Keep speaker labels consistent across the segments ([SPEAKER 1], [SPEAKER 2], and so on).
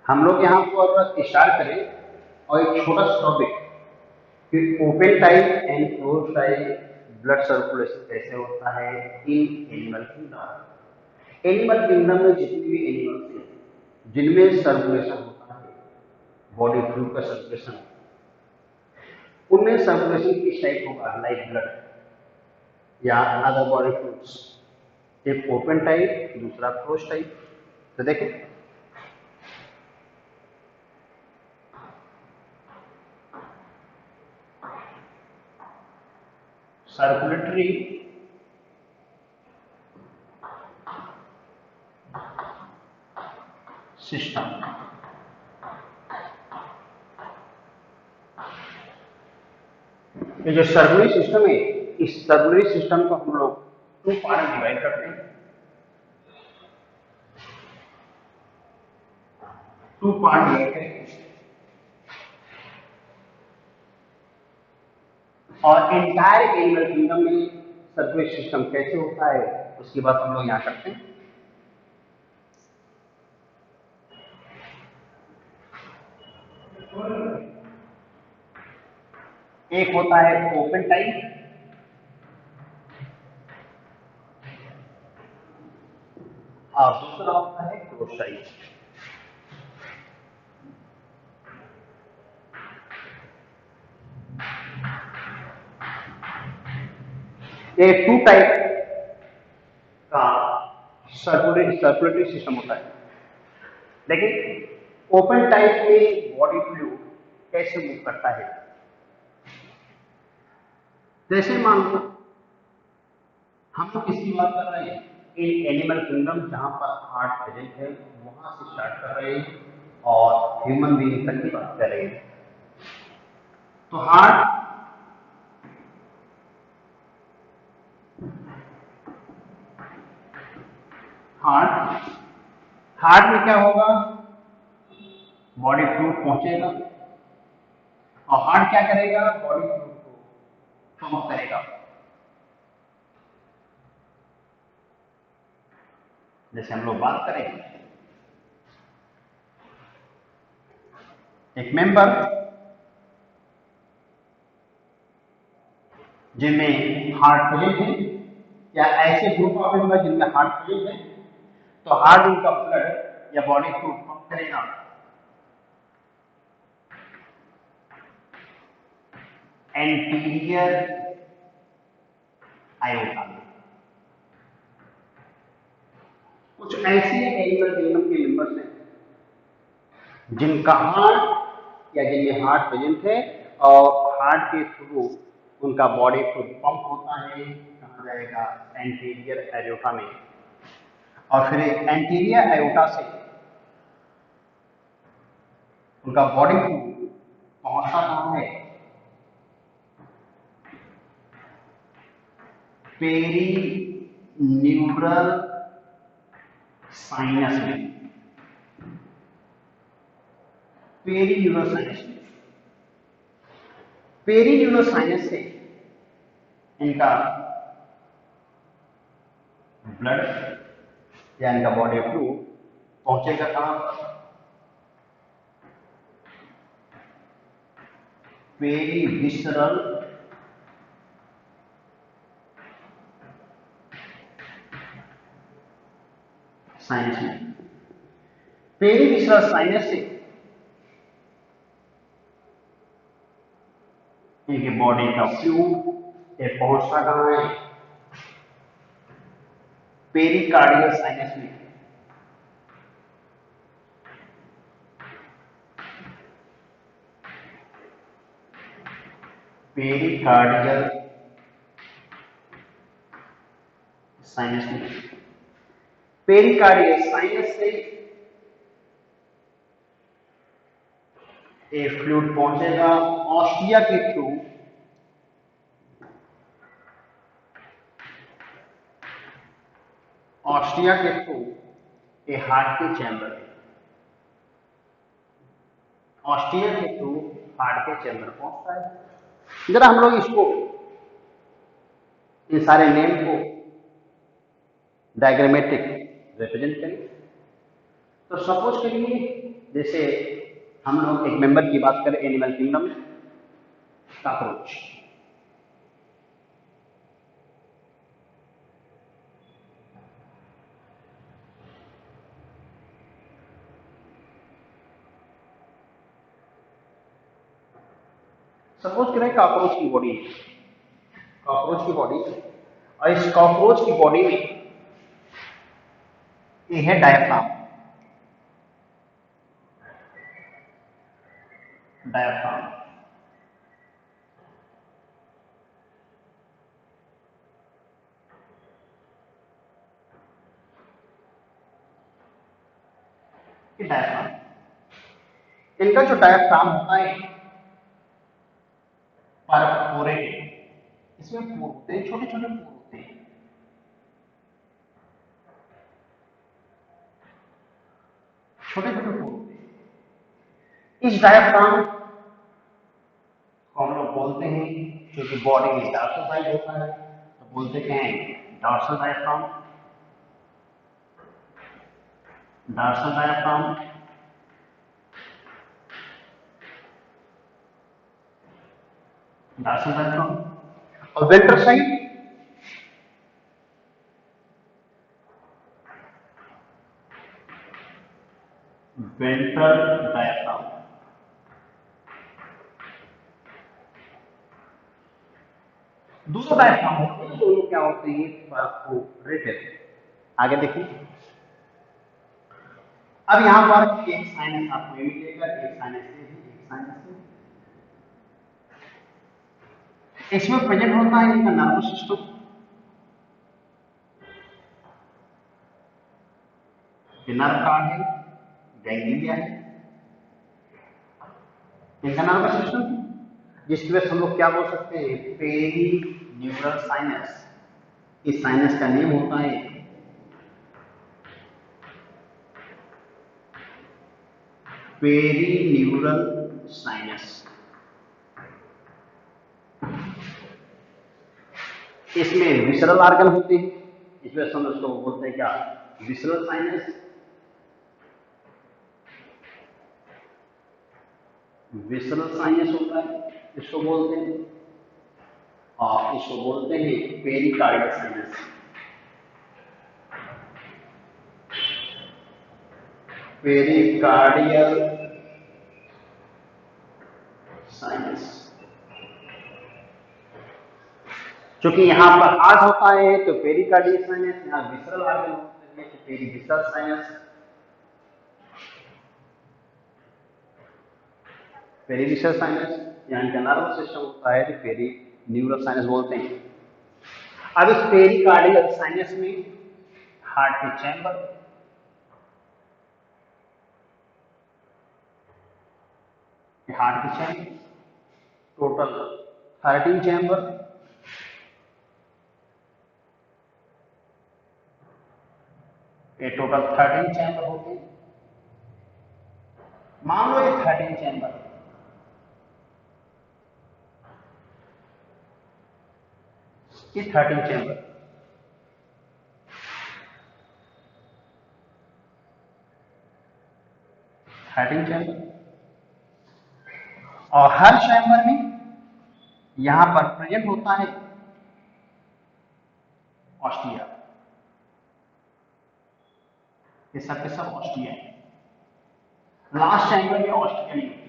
[SPEAKER 1] हम लोग यहाँ पर स्टार्ट करें और एक छोटा सा टॉपिक कि open type and close type blood circulation कैसे होता है in animal kingdom. Animal kingdom में जितनी भी एनिमल्स हैं जिनमें सर्कुलेशन होता है, बॉडी फ्लूइड का सर्कुलेशन, उनमें सर्कुलेशन किस टाइप होगा, लाइक ब्लड या अदर बॉडी फ्लूइड्स। एक ओपन टाइप, दूसरा क्लोज टाइप। तो देखो सर्कुलेटरी सिस्टम, ये जो सर्कुलरी सिस्टम है, इस सर्कुलरी सिस्टम को हम लोग टू पार्ट में डिवाइड करते हैं। टू पार्ट डिवाइड करेंगे और एंटायर एनिमल किंगडम में सर्कुलरी सिस्टम कैसे होता है उसकी बात हम लोग यहाँ करते हैं। एक होता है ओपन टाइप और दूसरा होता है क्लोज टाइप। ये टू टाइप का सर्कुलेटरी सिस्टम होता है। लेकिन ओपन टाइप में बॉडी फ्लूइड कैसे मूव करता है, जैसे मान लो हम लोग किसकी बात कर रहे हैं, इन एनिमल किंगडम जहां पर हार्ट प्रेजेंट है वहां से स्टार्ट कर रहे हैं और ह्यूमन बीइंग तक की बात कर रहे हैं। तो हार्ट हार्ट में क्या होगा, बॉडी फ्लूइड पहुंचेगा और हार्ट क्या करेगा, बॉडी फ्लूइड को पंप करेगा। जैसे हम लोग बात करें एक मेंबर जिनमें हार्ट प्रेजेंट है या ऐसे ग्रुप ऑफ मेंबर जिनमें हार्ट प्रेजेंट है, तो हार्ट उनका ब्लड या बॉडी फ्लूइड पंप करेगा एंटीरियर आयोटा में। कुछ ऐसे एनिमल किंगडम के मेंबर्स हैं जिनका हार्ट या जिनमें हार्ट प्रेजेंट है और हार्ट के थ्रू उनका बॉडी फ्लूइड पंप होता है, कहा जाएगा एंटीरियर आयोटा में। और फिर एंटीरियर आयोटा से उनका बॉडी फ्लूइड पहुंचता कहां है, पेरी न्यूरल साइनस में। पेरी न्यूरल साइनस में, पेरी न्यूरल साइनस से इनका ब्लड या इनका बॉडी फ्लूइड पहुंचेगा कहां पर, पेरी विसरल साइनस में। पेरी विसरल साइनस से इनकी बॉडी का फ्लूइड ये पहुंचता कहां है, पेरिकार्डियल साइनस में। पेरिकार्डियल साइनस में, पेरिकार्डियल साइनस से एक फ्लूइड पहुंचेगा ऑस्टिया के थ्रू ऑस्टिया के थ्रू ए हार्ट के चैम्बर, ऑस्टिया के थ्रू हार्ट के चैम्बर पहुंचता है। जरा हम लोग इसको इन सारे नेम को डायग्रामेटिक रिप्रेजेंट करिए। तो सपोज करिए जैसे हम लोग एक मेंबर की बात करें एनिमल किंगडम, कॉकरोच। सपोज करें कॉकरोच की बॉडी है, कॉकरोच की बॉडी, और इस कॉकरोच की बॉडी में ये है डायफ्राम। डायफ्राम ये डायफ्राम, इनका जो डायफ्राम होता है परफोरेटेड, इसमें पोर होते हैं, छोटे छोटे पोर होते हैं। छोटे छोटे पोर होते हैं इस डायफ्राम को हम लोग बोलते हैं, क्योंकि बॉडी में डार्सल होता है तो बोलते हैं dorsal diaphragm. Dorsal diaphragm, dorsal diaphragm. और वेंट्रल साइड, वेंट्रल डायफ्राम। दोनों डायफ्राम होते हैं, दोनों क्या होते हैं, परफोरेटेड। आगे देखिए, अब यहां पर एक साइनस आपको ये मिलेगा, एक साइनस से भी, एक साइनस से। इसमें प्रेजेंट होता है इनका नर्वस सिस्टम, नर्व कार्ड है, गैंग्लिया है, इनका नर्वस सिस्टम, जिसकी वजह से हम लोग क्या बोल सकते हैं, पेरी न्यूरल साइनस। इस साइनस का नेम होता है पेरी न्यूरल साइनस। इसमें विसरल आर्गन होते हैं, इस वजह से हम उसको बोलते हैं क्या, विसरल साइनस। विसरल साइनस होता है, इसको बोलते हैं, और इसको बोलते हैं पेरिकार्डियल साइनस। पेरिकार्डियल साइनस, क्योंकि यहां पर हार्ट होता है तो पेरिकार्डियल साइनस, यहां विसरल आर्गन होते हैं तो पेरीविसरल साइनस। पेरीविसरल साइनस यहाँ का नर्वस सिस्टम होता है तो पेरी न्यूरल साइनस बोलते हैं। अब इस पेरिकार्डियल साइनस में हार्ट के चैम्बर, हार्ट के चैम्बर टोटल 13 चैम्बर, ये टोटल 13 चैम्बर होते हैं। मान लो ये 13 चैम्बर, ये 13 चैम्बर, और हर चैम्बर में यहां पर प्रेजेंट होता है ऑस्टिया। ये सब के सब ऑस्टिया है, लास्ट चैम्बर में ऑस्टिया नहीं होती।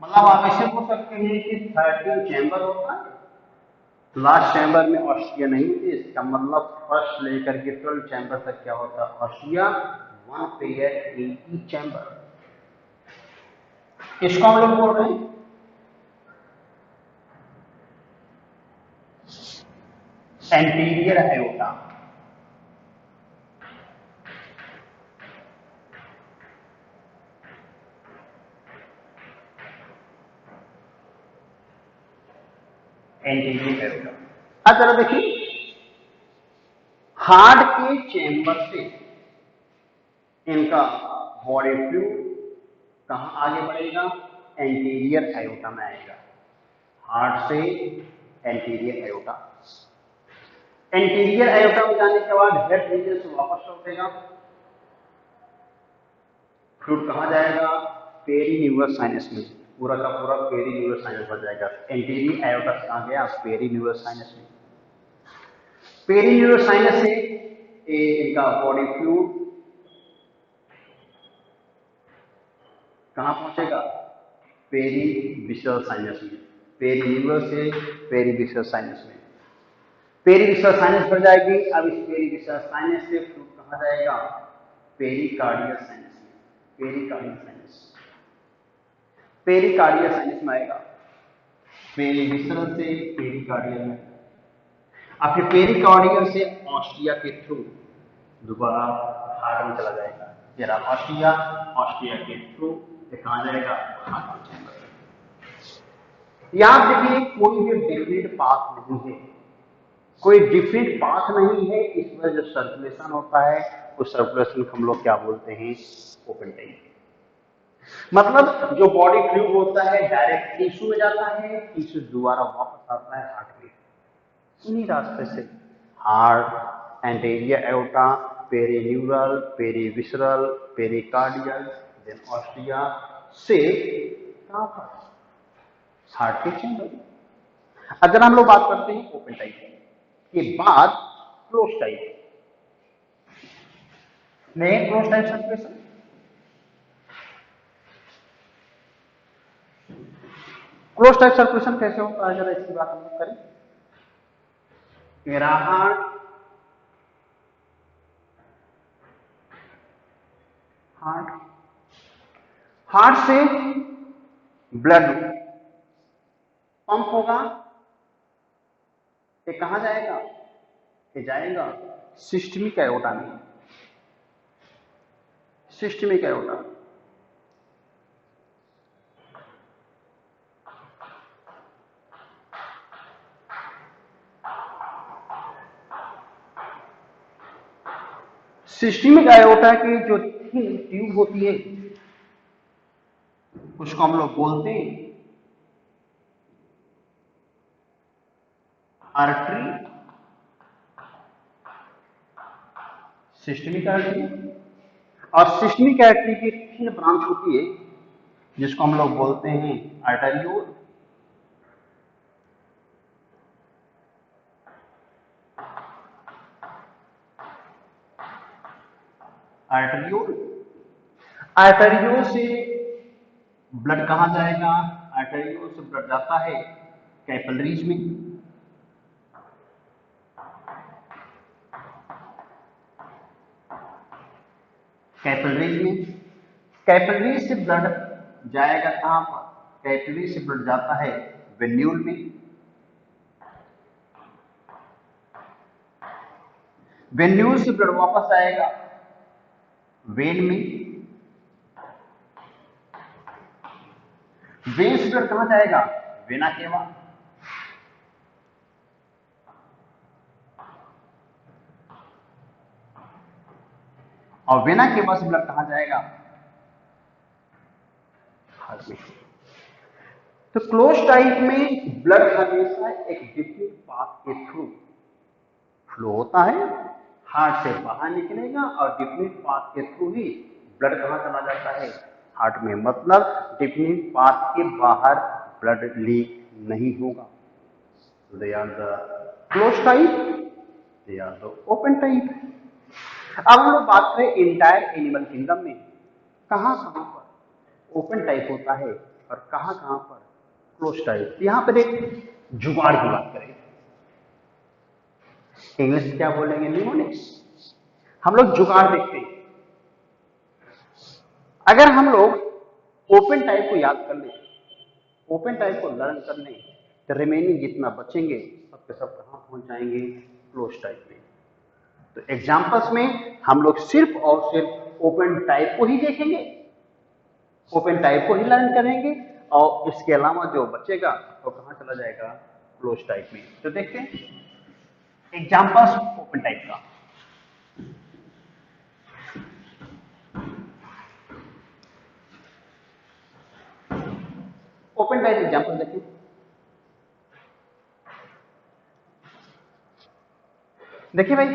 [SPEAKER 1] मतलब आप ऐसे बोल सकते हैं कि 13 चैम्बर होता है, लास्ट चैम्बर में ऑस्टिया नहीं होती। इसका मतलब फर्स्ट लेकर के 12 चैम्बर तक क्या होता है, ostia, one pair in each chamber. इसको हम लोग बोल रहे हैं एंटीरियर एयोटा। Anterior aorta. अब जरा देखिए, हार्ट के चैम्बर से इनका बॉडी फ्लूइड कहां आगे बढ़ेगा, एंटीरियर एयोटा में आएगा। हार्ट से एंटीरियर एयोटा, एंटीरियर आयोटा में जाने के बाद हेड रीजन से वापस लौटेगा, फ्लूइड कहाँ जाएगा? पेरीन्यूरल साइनस में, पूरा का पूरा पेरीन्यूरल साइनस बन जाएगा। एंटीरियर आयोटा कहाँ गया? पेरीन्यूरल साइनस में। पेरीन्यूरल साइनस से इनका बॉडी फ्लूइड कहाँ पहुंचेगा? पेरीविसरल साइनस में। पेरीन्यूरल से पेरीविसरल साइनस में, पेरीविसरल साइनस बन जाएगी। अब इस पेरीविसरल साइनस से फ्लूइड कहाँ जाएगा? पेरिकार्डियल साइनस में, पेरिकार्डियल साइनस, पेरिकार्डियल साइनस में आएगा, पेरीविसरल से पेरिकार्डियल में। अब फिर पेरिकार्डियल से ऑस्टिया के थ्रू दोबारा हार्ट में चला जाएगा। ये रहा ऑस्टिया, ऑस्टिया के थ्रू कहाँ जाएगा? हार्ट में चेंबर। याद देखिए कोई भी डिफरेंट पाथ नहीं है, कोई डिफरेंट पाथ नहीं है। इसमें जो सर्कुलेशन होता है उस सर्कुलेशन को हम लोग क्या बोलते हैं? Open type. मतलब जो बॉडी फ्लूइड होता है डायरेक्ट टिश्यू में जाता है, टिश्यू दोबारा वापस आता है हार्ट में। इन्हीं रास्ते से heart, anterior aorta, perineural, perivisceral, pericardial, then ostia से कहां पर? हार्ट के चेंबर। अगर हम लोग बात करते हैं ओपन टाइप के बाद क्लोज टाइप में, close type circulation, close type circulation कैसे होता है जरा इसकी बात हम लोग करें। मेरा हार्ट, हार्ट हार्ट से ब्लड पंप होगा, ये कहां जाएगा? ये जाएगा सिस्टमिक एओर्टा में, सिस्टमिक एओर्टा। सिस्टमिक एओर्टा की जो थिन ट्यूब होती है उसको हम लोग बोलते हैं आर्टरी, सिस्टमिक आर्टरी। और सिस्टमिक आर्टरी की थिन ब्रांच होती है जिसको हम लोग बोलते हैं आर्टेरियोल, आर्टेरियोल। आर्टेरियोल से ब्लड कहां जाएगा? आर्टेरियोल से ब्लड जाता है कैपिलरीज में, कैपिलरीज में। कैपिलरीज से ब्लड जाएगा कहां पर? कैपिलरी से ब्लड जाता है वेन्यूल में, वेन्यूल से ब्लड वापस आएगा वेन में, वेन से ब्लड कहां जाएगा? वेना केवा, और वेना केवा से ब्लड कहां जाएगा? हार्ट में। तो क्लोज टाइप में ब्लड हमेशा एक डिफरेंट पाथ के थ्रू फ्लो होता है, हार्ट से बाहर निकलेगा और डिफरेंट पाथ के थ्रू ही ब्लड कहां चला जाता है? हार्ट में। मतलब डिफरेंट पाथ के बाहर ब्लड लीक नहीं होगा। They are the close type, they are the open type. अब हम लोग बात करें इंटायर एनिमल किंगडम में कहां कहां पर ओपन टाइप होता है और कहां कहां पर क्लोज टाइप। यहां पर एक जुगाड़ की बात करें, इंग्लिश में क्या बोलेंगे? निमोनिक्स। हम लोग जुगाड़ देखते हैं। अगर हम लोग ओपन टाइप को याद कर लें, ओपन टाइप को लर्न कर लें, तो रिमेनिंग जितना बचेंगे सब के सब कहां पहुंच जाएंगे? क्लोज टाइप में। तो एग्जांपल्स में हम लोग सिर्फ और सिर्फ ओपन टाइप को ही देखेंगे, ओपन टाइप को ही लर्न करेंगे, और इसके अलावा जो बचेगा वो कहां चला जाएगा? क्लोज टाइप में। तो देखते हैं एग्जांपल्स ओपन टाइप का। ओपन टाइप एग्जांपल देखिए, देखिए भाई,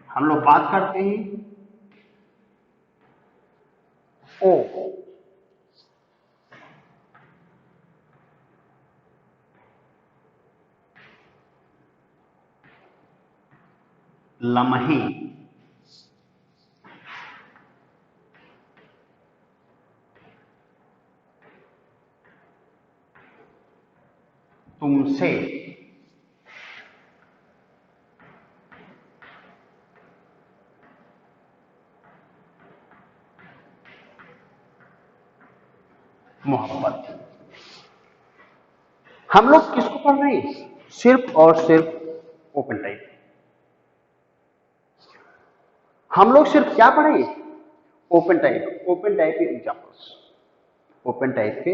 [SPEAKER 1] हम लोग बात करते हैं ओ, लम्हे, तुमसे, मोहब्बत। हम लोग किसको पढ़ रहे हैं? सिर्फ और सिर्फ ओपन टाइप। हम लोग सिर्फ क्या पढ़े? Open type. ओपन टाइप के एग्जांपल्स, ओपन टाइप के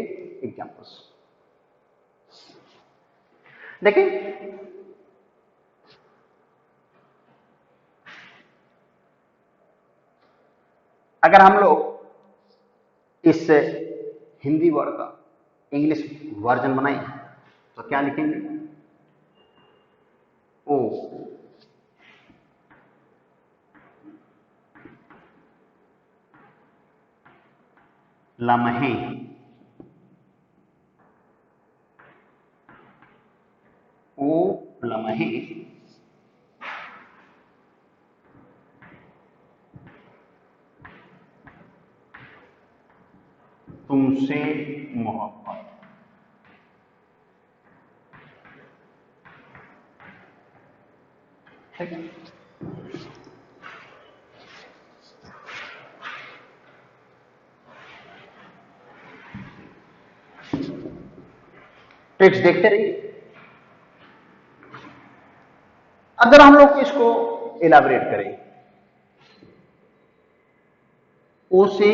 [SPEAKER 1] एग्जांपल्स। देखिए, अगर हम लोग इस हिंदी वर्ड का इंग्लिश वर्जन बनाएं तो क्या लिखेंगे? ओ, लम्हे, ओ लम्हे, तुमसे मोहब्बत। ठीक है, ट्रिक्स देखते रहिए। अगर हम लोग इसको इलाबरेट करें, ओ से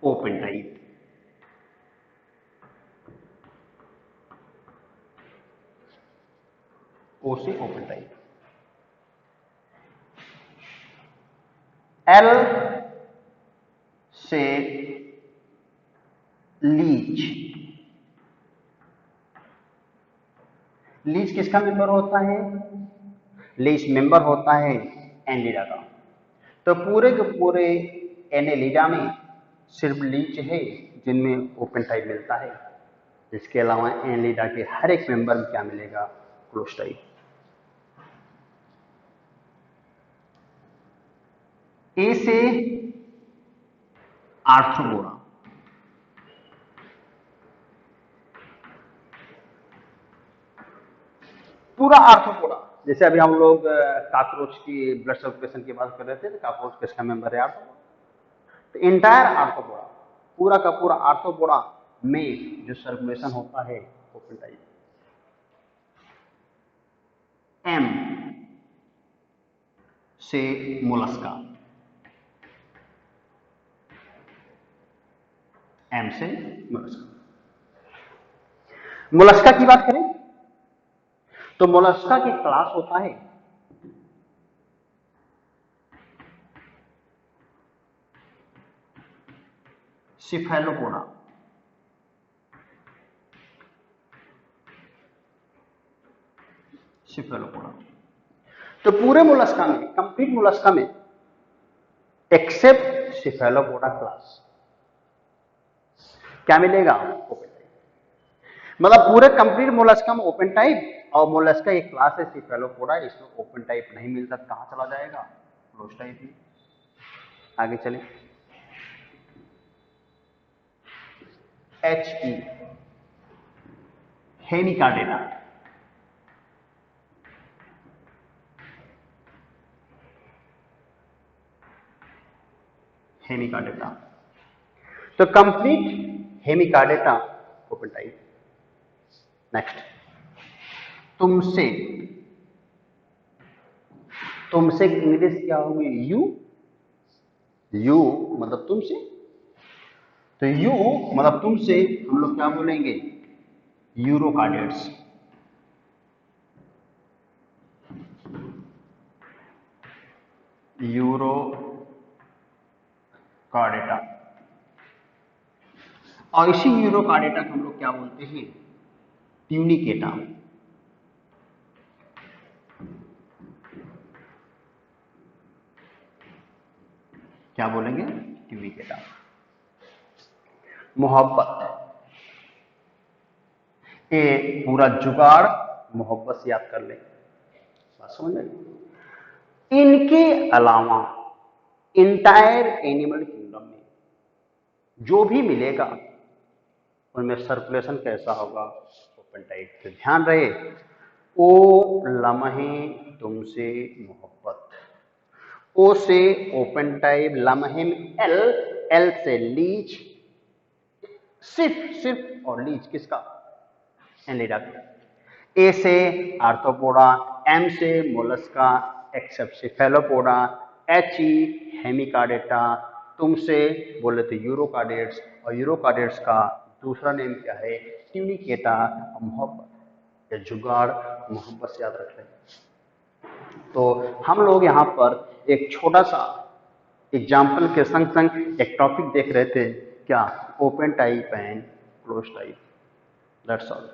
[SPEAKER 1] ओपन टाइप, ओ से ओपन टाइप, एल से लीच। लीच किसका मेंबर होता है? लीच मेंबर होता है एनेलिडा का। तो पूरे के पूरे एनेलिडा में सिर्फ लीच है जिनमें ओपन टाइप मिलता है। इसके अलावा एनेलिडा के हर एक मेंबर में क्या मिलेगा? Close type. ए से आर्थ्रोपोडा, पूरा आर्थ्रोपोडा। जैसे अभी हम लोग कॉकरोच की ब्लड सर्कुलेशन की बात कर रहे थे, तो कॉकरोच किसका मेंबर है? आर्थ्रोपोडा। तो इंटायर आर्थ्रोपोडा, पूरा का पूरा आर्थ्रोपोडा में जो सर्कुलेशन होता है ओपन टाइप। एम से मोलस्का, एम से मोलस्का। मोलस्का की बात करें तो मोलस्का की क्लास होता है सिफेलोपोडा। सिफेलोपोडा। तो पूरे मोलस्का में, कंप्लीट मोलस्का में, एक्सेप्ट सिफेलोपोडा क्लास, क्या मिलेगा? Open type. मतलब पूरे कंप्लीट मोलस्का में ओपन टाइप, और मोलस्का एक क्लास है सिफेलोपोडा, इसमें ओपन टाइप नहीं मिलता, कहां चला जाएगा? क्लोज टाइप ही। आगे चले, एच ई, हेमिकार्डेटा। हेमिकार्डेटा। तो complete Hemichordata open type. Next, तुमसे। तुमसे इंग्लिश क्या होगी? यू। यू मतलब तुमसे। तो यू मतलब तुमसे हम लोग क्या बोलेंगे? यूरोकार्डेट्स। यूरोकार्डेटा। और इसी यूरोकार्डेटा को हम लोग क्या बोलते हैं? ट्यूनिकेटा, क्या बोलेंगे? ट्यूनिकेटा। मोहब्बत, ये पूरा जुगाड़ मोहब्बत से याद कर ले, बात समझ में। इनके अलावा इंटायर एनिमल किंगडम में जो भी मिलेगा उनमें सर्कुलेशन कैसा होगा? Open type. तो ध्यान रहे, ओ लम्हे तुमसे मोहब्बत, ओ से ओपन टाइप, लम्हे में एल, एल से लीच, सिर्फ और लीच किसका? एनिलिडा का। ए से आर्थ्रोपोडा, एम से mollusca except cephalopoda, H E hemichordata, तुमसे बोले तो यूरोकार्डेट्स, और यूरोकार्डेट्स का दूसरा नेम क्या है? ट्यूनिकेटा। मोहब्बत, ये जुगाड़ मोहब्बत से याद रख लें। तो हम लोग यहाँ पर एक छोटा सा एग्जाम्पल के संग संग एक टॉपिक देख रहे थे, क्या? Open type and close type. That's all.